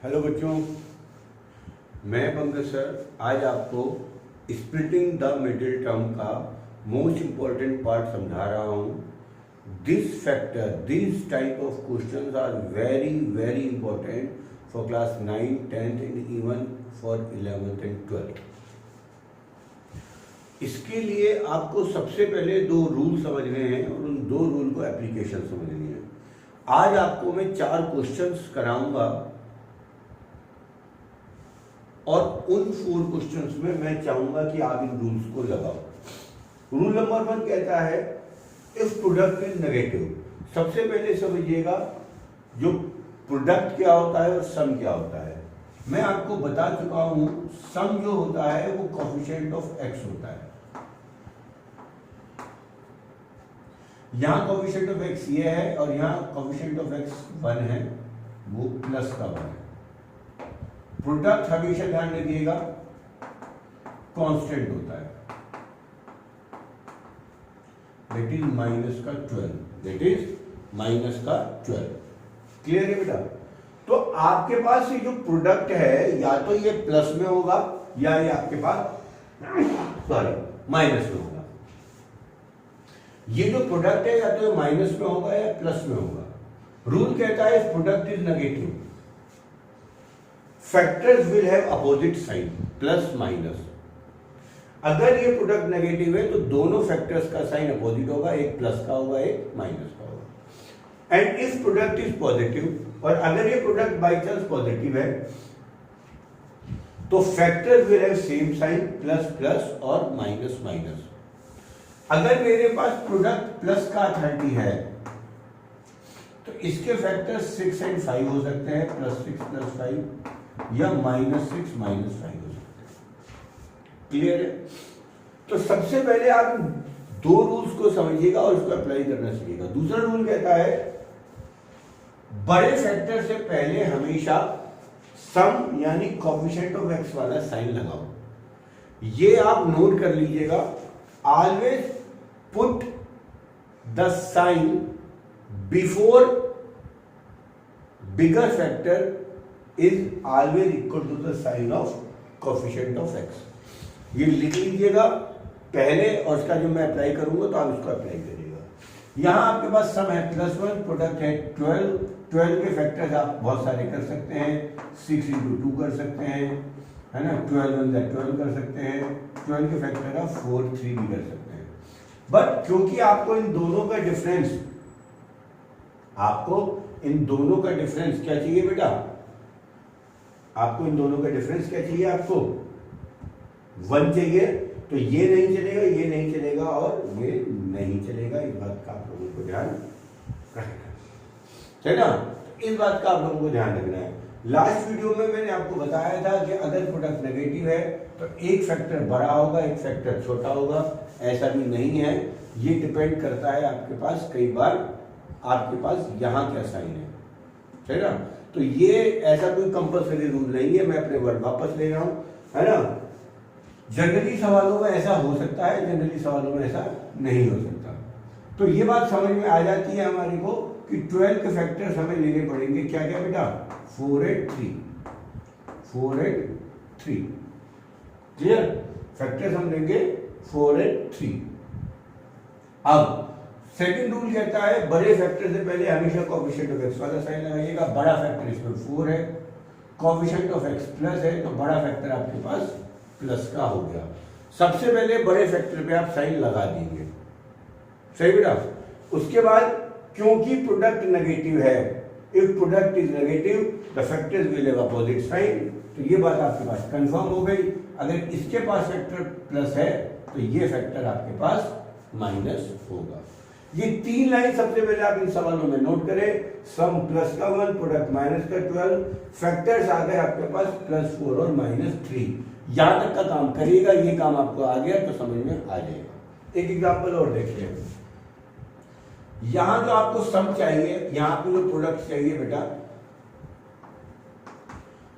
Hello बच्चों, मैं Pankaj sir आज आपको स्प्लिटिंग द मिडिल टर्म का मोस्ट इम्पॉर्टेंट पार्ट समझा रहा हूँ। This factor, this type of questions are very very important for class 9, 10th and even for 11th and 12th। इसके लिए आपको सबसे पहले दो रूल समझने हैं और उन दो रूल को एप्लीकेशन समझनी है। आज आपको मैं 4 क्वेश्चंस कराऊंगा और उन 4 क्वेश्चंस में मैं चाहूंगा कि आप इन रूल्स को लगाओ। रूल नंबर 1 कहता है इफ प्रोडक्ट इज नेगेटिव। सबसे पहले समझिएगा जो प्रोडक्ट क्या होता है और सम क्या होता है। मैं आपको बता चुका हूं सम जो होता है वो कोएफिशिएंट ऑफ एक्स होता है। यहां कोएफिशिएंट ऑफ एक्स ये है और यहां कोएफिशिएंट ऑफ एक्स 1 है, वो प्लस का 1 है। प्रोडक्ट हमेशा ध्यान रखिएगा कांस्टेंट होता है, दैट इज माइनस का 12, दैट इज माइनस का 12। क्लियर है बेटा? तो आपके पास ये जो प्रोडक्ट है या तो ये प्लस में होगा या ये आपके पास माइनस में होगा। ये जो प्रोडक्ट है या तो ये माइनस में होगा या प्लस में होगा। रूल कहता है if product is negative factors will have opposite sign, plus minus. अगर ये प्रोडक्ट नेगेटिव है तो दोनों फैक्टर्स का साइन अपोजिट होगा, एक प्लस का होगा एक माइनस का होगा। And if product is positive, और अगर ये प्रोडक्ट बाई चांस पॉजिटिव है तो factors will have same sign, plus plus और माइनस माइनस। अगर मेरे पास प्रोडक्ट प्लस का 30 है तो इसके फैक्टर 6 एंड 5 हो सकते हैं, +6 +5 या -6 -5 हो सकते हैं। क्लियर है? तो सबसे पहले आप दो रूल्स को समझिएगा और उसको अप्लाई करना सीखिएगा। दूसरा रूल कहता है बड़े फैक्टर से पहले हमेशा सम यानी कोएफिशिएंट ऑफ एक्स वाला साइन लगाओ। ये आप नोट कर लीजिएगा, always put the sign before bigger factor is always equal to the sign of coefficient of X. ये लिख लीजिएगा पहले और उसका जो मैं अप्लाई करूंगा तो आप इसको अप्लाई करिएगा। यहां आपके पास सम है +1, प्रोडक्ट है 12 के फैक्टर्स आप बहुत सारे कर सकते हैं, 6 × 2 कर सकते हैं, है ना, 12 × 12 कर सकते हैं, 12 के फैक्टर आप 4, 3 भी कर सकते हैं। बट क्योंकि आपको इन दोनों का डिफरेंस क्या चाहिए बेटा? आपको इन दोनों का डिफरेंस क्या चाहिए? आपको 1 चाहिए। तो ये नहीं चलेगा, ये नहीं चलेगा और ये नहीं चलेगा। इस बात का आप लोगों को ध्यान रखना है ना? इस बात का आप लोगों को ध्यान रखना है। लास्ट वीडियो में मैंने आपको बताया था कि अगर प्रोडक्ट नेगेटिव है तो एक फैक्टर बड़ा होगा, एक फैक्टर छोटा होगा। ऐसा भी नहीं है, ये डिपेंड करता है आपके पास, कई बार आपके पास यहां क्या साइन है ना? तो ये ऐसा कोई कंपल्सरी रूल नहीं है। मैं अपने वर्ड वापस ले रहा हूं, है ना? जनरली सवालों में ऐसा हो सकता है, जनरली सवालों में ऐसा नहीं हो सकता। तो ये बात समझ में आ जाती है हमारे को कि 12 के फैक्टर्स हमें लेने पड़ेंगे। क्या क्या बेटा? 4 8 3, 4 8 3। क्लियर? फैक्टर्स हम लेंगे 4 8 3। अब सेकंड रूल कहता है बड़े फैक्टर से पहले हमेशा कोएफिशिएंट ऑफ एक्स वाला साइन लगाइएगा। बड़ा फैक्टर इसमें 4 है, कोएफिशिएंट ऑफ एक्स प्लस है, तो बड़ा फैक्टर आपके पास प्लस का हो गया। सबसे पहले बड़े फैक्टर पे आप साइन लगा देंगे, सही बेटा? उसके बाद क्योंकि प्रोडक्ट नेगेटिव है, if product is negative the factors will have opposite sign. तो ये बात आपके पास कंफर्म हो गई। अगर इसके पास फैक्टर प्लस है तो ये फैक्टर आपके पास माइनस होगा। ये 3 लाइन सबसे पहले आप इन सवालों में नोट करें। सम प्लस का 1, प्रोडक्ट माइनस का 12, फैक्टर्स आ गए आपके पास +4 और -3। यहां तक का काम करिएगा, ये काम आपको आ गया तो समझ में आ जाएगा। एक एग्जांपल और देखिए। यहां जो आपको सम चाहिए, यहां पे जो प्रोडक्ट चाहिए बेटा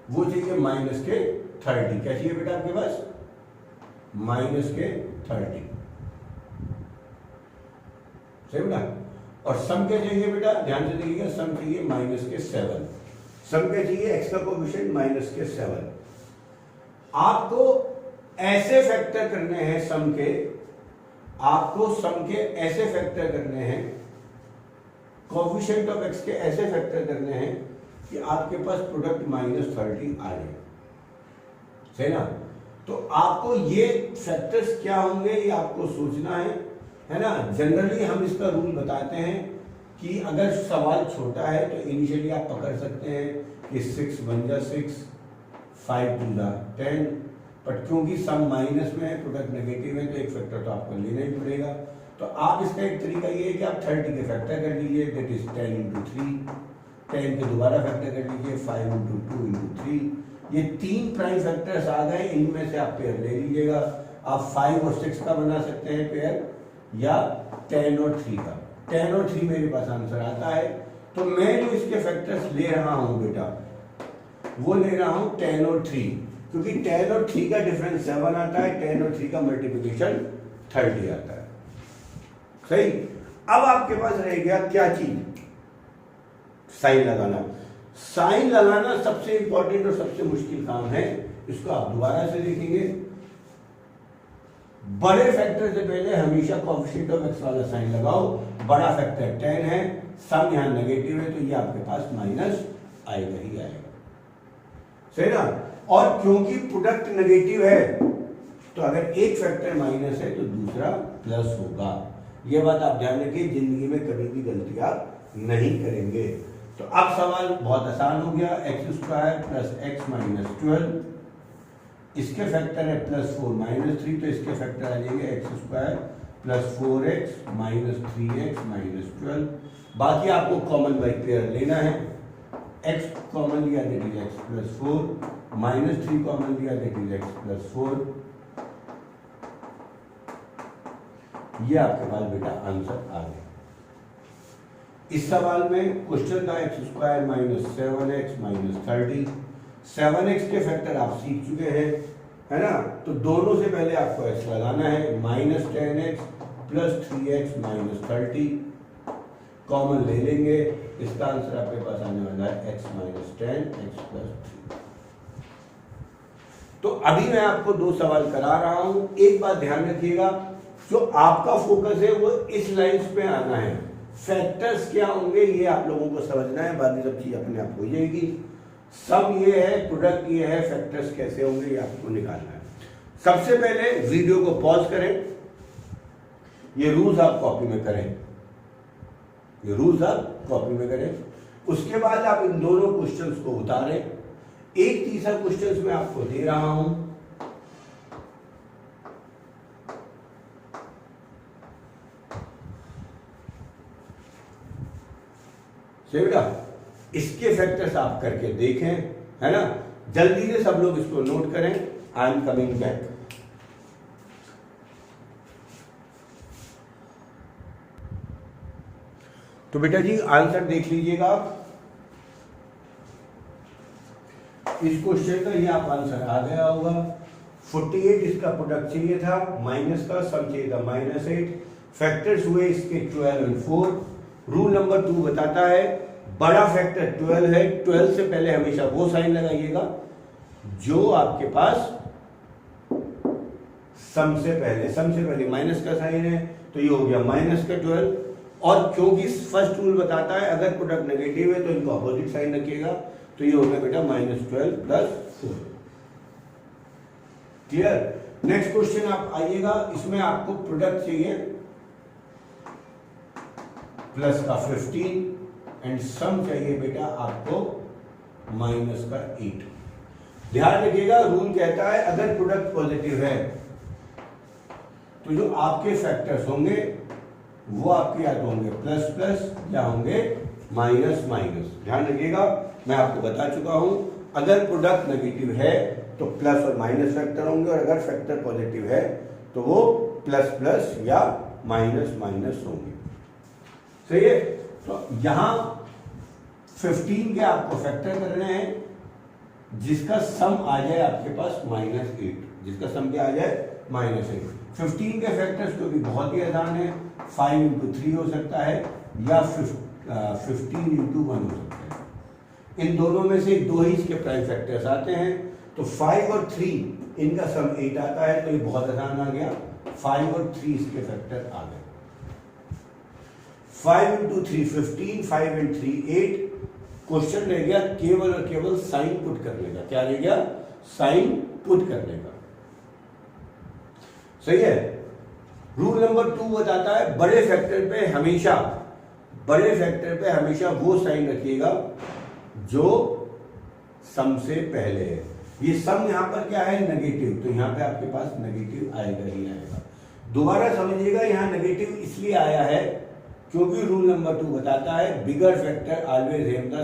वो चाहिए -30। क्या चाहिए बेटा आपके पास? -30, सही बेटा? और सम क्या चाहिए बेटा? ध्यान से देखिएगा, सम चाहिए -7। सम क्या चाहिए, x का कोएफिशिएंट माइनस के 7। आपको ऐसे फैक्टर करने हैं सम के, आपको सम के ऐसे फैक्टर करने हैं, कोएफिशिएंट ऑफ x के ऐसे फैक्टर करने हैं कि आपके पास प्रोडक्ट -30 आ जाए, सही ना। तो आपको ये फैक्टर्स क्या होंगे ये आपको सोचना है ना। जनरली हम इसका रूल बताते हैं कि अगर सवाल छोटा है तो इनिशियली आप पकड़ सकते हैं कि 6 1 जा 6, 5 2 जा 10, बट क्योंकि सम माइनस में है, प्रोडक्ट नेगेटिव है, तो एक फैक्टर तो आपको लेना ही पड़ेगा। तो आप इसका एक तरीका ये है कि आप 30 के फैक्टर कर लीजिए, दैट इज 10 × 3, 10 के दोबारा फैक्टर कर लीजिए, 5 × 2 × 3। ये 3 प्राइम फैक्टर्स आ गए, इनमें से आप पेयर ले लीजिएगा। आप 5 और 6 का बना सकते हैं पेयर, या 10 और 3 का। 10 और 3 मेरे पास आंसर आता है, तो मैं जो इसके फैक्टर्स ले रहा हूं बेटा, वो ले रहा हूं 10 और 3, क्योंकि 10 और 3 का डिफरेंस 7 आता है, 10 और 3 का मल्टीप्लिकेशन 30 आता है, सही। अब आपके पास रह गया क्या चीज, साइन लगाना। साइन लगाना सबसे इंपॉर्टेंट और सबसे मुश्किल काम है, इसको आप दोबारा से देखेंगे। बड़े फैक्टर से पहले हमेशा कोएफिशिएंट ऑफ x वाला साइन लगाओ। बड़ा फैक्टर 10 है, सम यहां नेगेटिव है, तो ये आपके पास माइनस आएगा ही आएगा, सही ना। और क्योंकि प्रोडक्ट नेगेटिव है, तो अगर एक फैक्टर माइनस है तो दूसरा प्लस होगा। ये बात आप ध्यान रखिए, जिंदगी में कभी भी गलती आप नहीं करेंगे। तो अब सवाल बहुत आसान हो गया, x² + x - 12, इसके फैक्टर है +4 - 3, तो इसके फैक्टर आ जाएंगे x² + 4x - 3x - 12। बाकी आपको कॉमन बाई पेयर लेना है, x कॉमन लिया दैट इज x + 4, -3 कॉमन लिया दैट इज x + 4। ये आपके पास बेटा आंसर आ गया। इस सवाल में क्वेश्चन था x² - 7x - 30। 7x के फैक्टर आप सीख चुके हैं, है ना। तो दोनों से पहले आपको x लगाना है, -10x + 3x - 30 कॉमन ले लेंगे, इसका आंसर आपके पास आने वाला है x - 10 x + 3। तो अभी मैं आपको 2 सवाल करा रहा हूं, एक बात ध्यान रखिएगा, जो आपका फोकस है वो इस लाइंस पे आना है। फैक्टर्स क्या होंगे ये आप लोगों को समझना है, बाकी सब चीज अपने आप हो जाएगी। सम ये है, प्रोडक्ट ये है, फैक्टर्स कैसे होंगे ये आपको निकालना है। सबसे पहले वीडियो को पॉज करें, ये रूल्स आप कॉपी में करें, ये रूल्स आप कॉपी में करें। उसके बाद आप इन दोनों क्वेश्चंस को उतारें। एक तीसरा क्वेश्चन मैं आपको दे रहा हूं, बेटा इसके फैक्टर्स आप करके देखें, है ना। जल्दी से सब लोग इसको नोट करें। I am coming back. तो बेटा जी आंसर देख लीजिएगा आप, इस क्वेश्चन का ये आप आंसर आ गया होगा। 48 इसका प्रोडक्ट चाहिए था, माइनस का सम चाहिए था -8, फैक्टर्स हुए इसके 12 और 4। रूल नंबर 2 बताता है बड़ा फैक्टर 12 है, 12 से पहले हमेशा वो साइन लगाइएगा जो आपके पास सम से पहले माइनस का साइन है, तो ये हो गया -12। और क्योंकि फर्स्ट रूल बताता है अगर प्रोडक्ट नेगेटिव है तो इनको अपोजिट साइन रखिएगा, तो ये हो गया बेटा -12 + 4। क्लियर। नेक्स्ट क्वेश्चन आप आइएगा, इसमें आपको प्रोडक्ट चाहिए प्लस का 15 एंड सम चाहिए बेटा आपको माइनस का 8। ध्यान रखिएगा रूल कहता है अगर प्रोडक्ट पॉजिटिव है तो जो आपके फैक्टर्स होंगे वो आपके या तो होंगे प्लस प्लस या होंगे माइनस माइनस। ध्यान रखिएगा, मैं आपको बता चुका हूं अगर प्रोडक्ट नेगेटिव है तो प्लस और माइनस फैक्टर होंगे, और अगर फैक्टर पॉजिटिव है तो वो प्लस प्लस या माइनस माइनस होंगे। सही है। तो यहां 15 के आपको फैक्टर करने हैं जिसका सम आ जाए आपके पास -8, जिसका सम क्या आ जाए -8। 15 के फैक्टर्स तो भी बहुत ही आसान है, 5 × 3 हो सकता है या 15 × 1 हो सकता है। इन दोनों में से दो ही इसके प्राइम फैक्टर्स आते हैं, तो 5 और 3 इनका सम 8 आता है, तो ये बहुत आसान आ गया, 5 और 3 इसके फैक्टर आ गए। 5 into 3 15, 5 and 3 8। क्वेश्चन रह गया केवल और केवल साइन पुट करने का। क्या रह गया? साइन पुट करने का। सही है। रूल नंबर 2 बताता है बड़े फैक्टर पे हमेशा वो साइन रखिएगा जो सम से पहले है। ये सम यहां पर क्या है? नेगेटिव, तो यहां पे आपके पास नेगेटिव आएगा ही आएगा। दोबारा समझिएगा, यहां नेगेटिव इसलिए आया है क्योंकि रूल नंबर 2 बताता है bigger factor always have the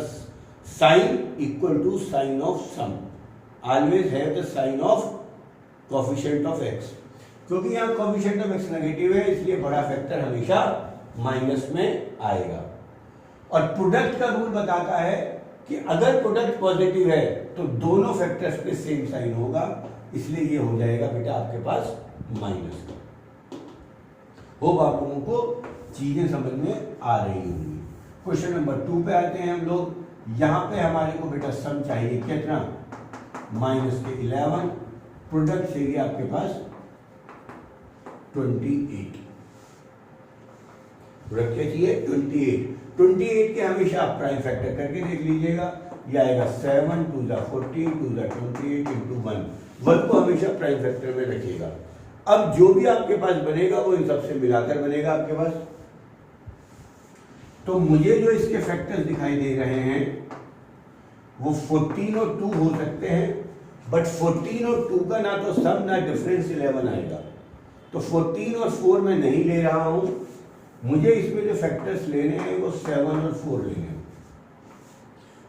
sign equal to sign of sum, always have the sign of coefficient of x. क्योंकि यहाँ कोएफिशिएंट ऑफ एक्स नेगेटिव है, इसलिए बड़ा फैक्टर हमेशा माइनस में आएगा। और प्रोडक्ट का रूल बताता है कि अगर प्रोडक्ट पॉजिटिव है तो दोनों फैक्टर्स पे सेम साइन होगा, इसलिए ये हो जाएगा बेटा आपके पास माइनस का। होप आप लोगों को चीजें समझ में आ रही होंगी। क्वेश्चन नंबर 2 पे आते हैं हम लोग। यहां पे हमारे को बेटा सम चाहिए कितना? माइनस के 11, प्रोडक्ट चाहिए आपके पास 28। प्रोडक्ट क्या चाहिए? 28। 28 के हमेशा आप प्राइम फैक्टर करके देख लीजिएगा, ये आएगा 7 2 14 2 28 into 1 को हमेशा प्राइम फैक्टर में रखिएगा। अब जो भी आपके पास बनेगा वो इन सबसे मिलाकर बनेगा आपके पास। तो मुझे जो इसके फैक्टर्स दिखाई दे रहे हैं वो 14 और 2 हो सकते हैं, बट 14 और 2 का ना तो सम ना डिफरेंस 11 आएगा। तो 14 और 4 मैं नहीं ले रहा हूं, मुझे इसमें जो फैक्टर्स लेने हैं वो 7 और 4 लेने हैं।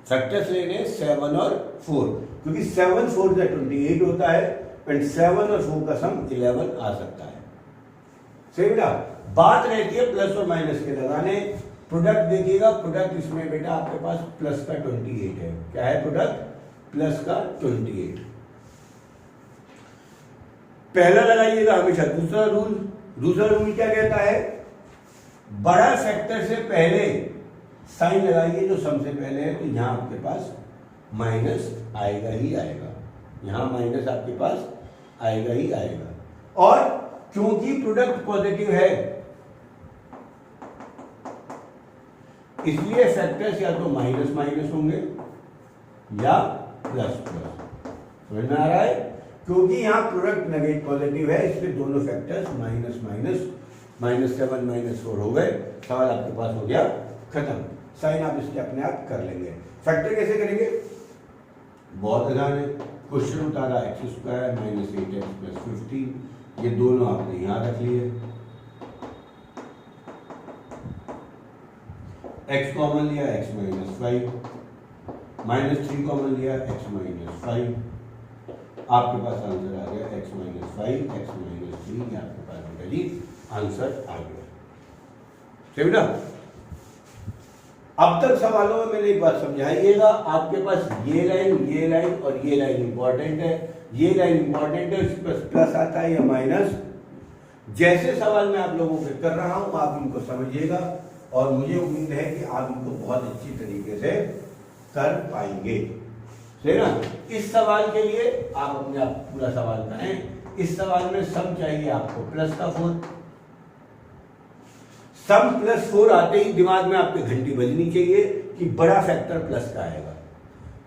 फैक्टर्स लेने हैं 7 और 4, क्योंकि 7 4 का 28 होता है, एंड 7 और 4 का सम 11 आ सकता है। सही बेटा। बात रहती है प्लस और माइनस के लगाने। प्रोडक्ट देखिएगा, प्रोडक्ट इसमें बेटा आपके पास प्लस का 28 है। क्या है प्रोडक्ट? प्लस का 28। पहला लगाइएगा हमेशा। दूसरा रूल क्या कहता है? बड़ा फैक्टर से पहले साइन लगाइए जो सम से पहले है, तो यहां आपके पास माइनस आएगा ही आएगा। यहां माइनस आपके पास आएगा ही आएगा। और क्योंकि प्रोडक्ट पॉजिटिव है इसलिए फैक्टर्स या तो माइनस माइनस होंगे या प्लस प्लस। समझ में आ रहा है? क्योंकि यहां प्रोडक्ट नेगेटिव पॉजिटिव है, इसलिए दोनों फैक्टर्स माइनस माइनस, -7 -4 हो गए। सवाल आपके पास हो गया खत्म। साइन आप इसके अपने आप कर लेंगे। फैक्टर कैसे करेंगे? बहुत आसान है। क्वेश्चन उतारा x² -8x + 15, ये दोनों आपने यहां रख लिए। x कॉमन लिया, x - 5, -3 कॉमन लिया, x - 5। आपके पास आंसर आ गया x - 5 x - 3। आपके पास बेटा जी आंसर आ गया। सही ना? अब तक सवालों में मैंने एक बात समझाइएगा, आपके पास ये लाइन और ये लाइन इंपॉर्टेंट है। ये लाइन इंपॉर्टेंट है, इस पर प्लस आता है या माइनस। जैसे सवाल मैं आप लोगों से कर रहा हूं आप इनको समझिएगा, और मुझे उम्मीद है कि आप इनको बहुत अच्छी तरीके से कर पाएंगे। सही ना? इस सवाल के लिए आप अपने आप पूरा सवाल करें। इस सवाल में सम चाहिए आपको प्लस का 4। सम +4 आते ही दिमाग में आपके घंटी बजनी चाहिए कि बड़ा फैक्टर प्लस का आएगा।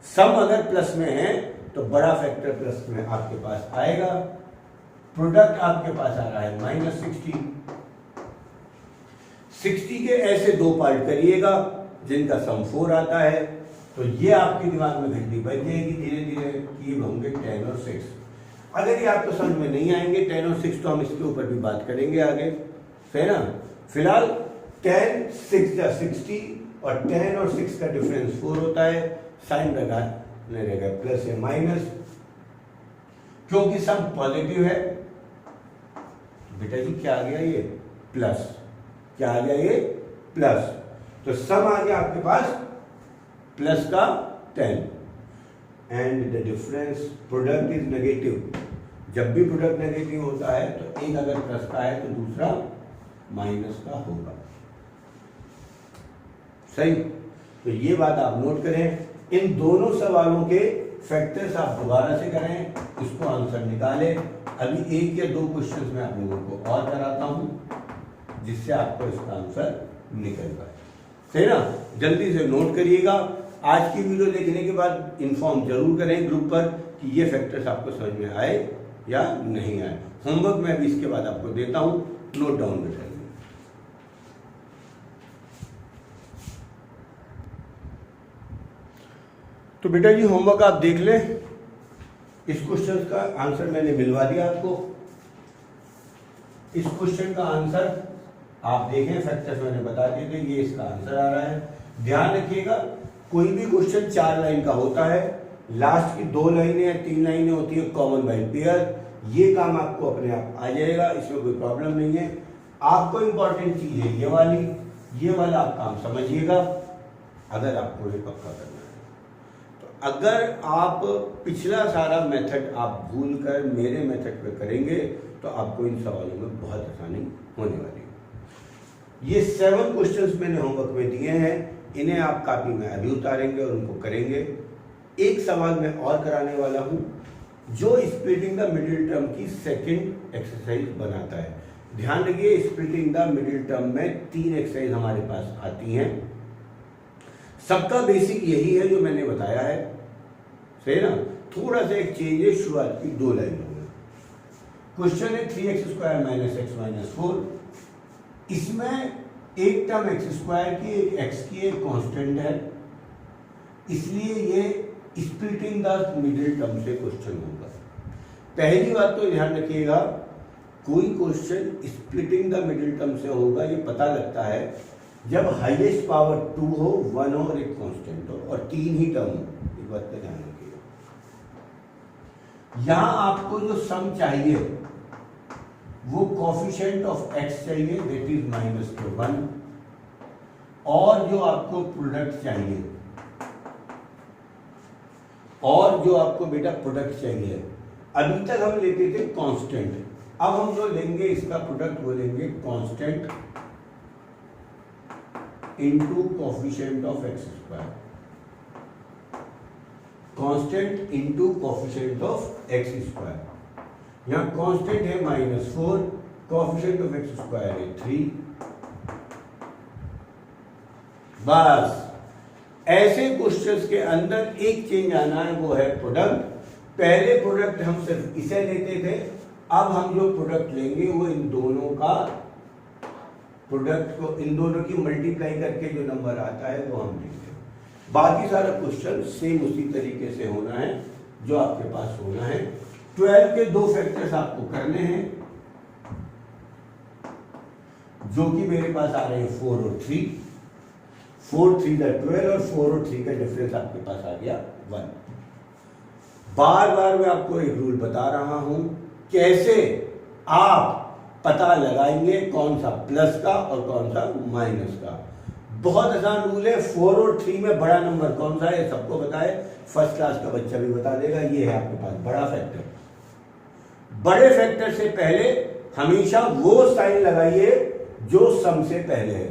सम अगर प्लस में है तो बड़ा फैक्टर प्लस में आपके पास आएगा। प्रोडक्ट आपके पास आ रहा है -60। 60 के ऐसे दो पार्ट करिएगा जिनका सम 4 आता है, तो ये आपके दिमाग में घंटी बज जाएगी धीरे धीरे कि होंगे 10 और 6। अगर ये आपको समझ में नहीं आएंगे 10 और 6, तो हम इसके ऊपर भी बात करेंगे आगे। सही ना? फिलहाल 10 6 या 60 और 10 और 6 का डिफरेंस 4 होता है। साइन लगाने रहेगा प्लस या माइनस, क्योंकि सम पॉजिटिव है। बेटा जी क्या आ गया? ये प्लस। क्या आ गया? ये प्लस। तो सम आ गया आपके पास प्लस का 10, and the difference product is negative. जब भी प्रोडक्ट नेगेटिव होता है तो एक अगर प्लस का है तो दूसरा माइनस का होगा। सही? तो ये बात आप नोट करें। इन दोनों सवालों के फैक्टर्स आप दोबारा से करें, इसको आंसर निकालें। अभी 1 या 2 क्वेश्चंस मैं आप लोगों को और कराता हूं जिससे आपको इसका आंसर निकल पाए। सही ना? जल्दी से नोट करिएगा। आज की वीडियो देखने के बाद इन्फॉर्म जरूर करें ग्रुप पर कि ये फैक्टर्स आपको समझ में आए या नहीं आए। होमवर्क मैं भी इसके बाद आपको देता हूं, नोट डाउन कर लेंगे। तो बेटा जी होमवर्क आप देख लें। इस क्वेश्चन का आंसर मैंने मिलवा दिया आपको। इस क्वेश्चन का आंसर आप देखें, फैक्टर्स मैंने बता दिए थे, ये इसका आंसर आ रहा है। ध्यान रखिएगा, कोई भी क्वेश्चन 4 लाइन का होता है, लास्ट की 2 लाइनें या 3 लाइनें होती है कॉमन बाय पेयर। ये काम आपको अपने आप आ जाएगा, इसमें कोई प्रॉब्लम नहीं है। आपको इंपॉर्टेंट चीज है ये वाला आप काम समझिएगा अगर आपको ये पक्का करना है। तो अगर आप पिछला सारा मेथड आप भूल कर मेरे मेथड पे करेंगे तो आपको इन सवालों में बहुत आसानी होने वाली है। ये 7 क्वेश्चंस मैंने होमवर्क में दिए हैं, इन्हें आप कॉपी में अभी उतारेंगे और उनको करेंगे। एक सवाल मैं और कराने वाला हूं जो स्प्लिटिंग द मिडिल टर्म की सेकंड एक्सरसाइज बनाता है। ध्यान रखिए, स्प्लिटिंग द मिडिल टर्म में 3 एक्सरसाइज हमारे पास आती हैं। सबका बेसिक यही है जो मैंने बताया है, सही ना? थोड़ा सा एक चेंज है, शुरुआत की 2 लाइनों में। क्वेश्चन है 3x² - x-4। इसमें एक टर्म x² की, एक x की, एक कांस्टेंट है, इसलिए ये स्प्लिटिंग द मिडिल टर्म से क्वेश्चन होगा। पहली बात तो ध्यान रखिएगा, कोई question splitting the middle term से होगा ये पता लगता है जब हाईएस्ट पावर 2 हो, 1 हो और एक कांस्टेंट हो और 3 ही टर्म हो। एक बात का ध्यान रखिएगा। यहां आपको जो सम चाहिए वो कोफिशिएंट ऑफ x चाहिए, दैट इज -1, और जो आपको प्रोडक्ट चाहिए, और जो आपको बेटा प्रोडक्ट चाहिए, अभी तक हम लेते थे कांस्टेंट, अब हम जो लेंगे इसका प्रोडक्ट वो लेंगे constant into coefficient of x²। Constant into coefficient of x²। यहां कांस्टेंट है -4, कोफिशिएंट ऑफ x² है 3। बस ऐसे क्वेश्चंस के अंदर एक चेंज आना है, वो है प्रोडक्ट। पहले प्रोडक्ट हम सिर्फ इसे लेते थे, अब हम जो प्रोडक्ट लेंगे वो इन दोनों का प्रोडक्ट को, इन दोनों की मल्टीप्लाई करके जो नंबर आता है वो हम लेंगे। बाकी सारा क्वेश्चन सेम उसी तरीके से होना है जो आपके पास होना है। 12 के 2 फैक्टर्स आपको करने हैं जो कि मेरे पास आ रहे हैं 4 और 3। 4 3 12 और 4 और 3 का डिफरेंस आपके पास आ गया 1। बार बार मैं आपको एक रूल बता रहा हूं कैसे आप पता लगाएंगे कौन सा प्लस का और कौन सा माइनस का। बहुत आसान रूल है। 4 और 3 में बड़ा नंबर कौन सा है सबको बताए, फर्स्ट क्लास का बच्चा भी बता देगा। ये है आपके पास बड़ा फैक्टर। बड़े फैक्टर से पहले हमेशा वो साइन लगाइए जो सम से पहले है।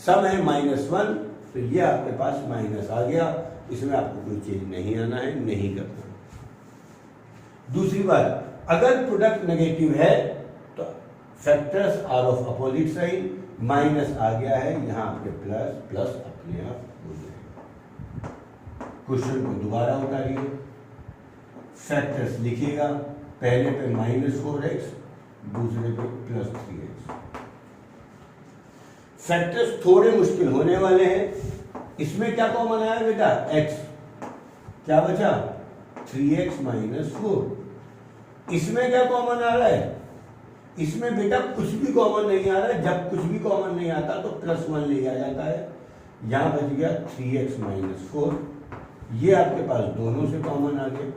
सम है -1, तो ये आपके पास माइनस आ गया, इसमें आपको कोई चेंज नहीं आना है, नहीं करना। दूसरी बात, अगर प्रोडक्ट नेगेटिव है तो factors are of opposite sign, minus आ गया है, यहां आपके प्लस प्लस अपने आप हो जाएगा। क्वेश्चन को दोबारा उतारिए, फैक्टर्स लिखिएगा, पहले पे -4x, दूसरे पे +3x। फैक्टर्स थोड़े मुश्किल होने वाले हैं। इसमें क्या कॉमन आया बेटा? x, क्या बचा? 3x - 4। इसमें क्या कॉमन आ रहा है? इसमें बेटा कुछ भी कॉमन नहीं आ रहा है। जब कुछ भी कॉमन नहीं आता तो +1 ले आ जाता है। यहां बच गया 3x - 4। ये आपके पास दोनों से कॉमन आ गया।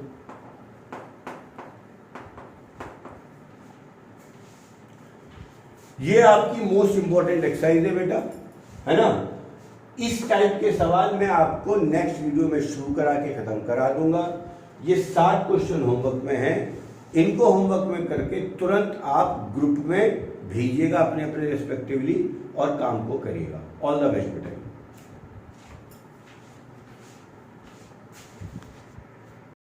ये आपकी मोस्ट इंपॉर्टेंट एक्सरसाइज है बेटा, है ना? इस टाइप के सवाल मैं आपको नेक्स्ट वीडियो में शुरू करा के खत्म करा दूंगा। ये 7 क्वेश्चन होमवर्क में हैं। इनको होमवर्क में करके तुरंत आप ग्रुप में भेजिएगा अपने अपने रेस्पेक्टिवली और काम को करिएगा। ऑल द बेस्ट बेटा।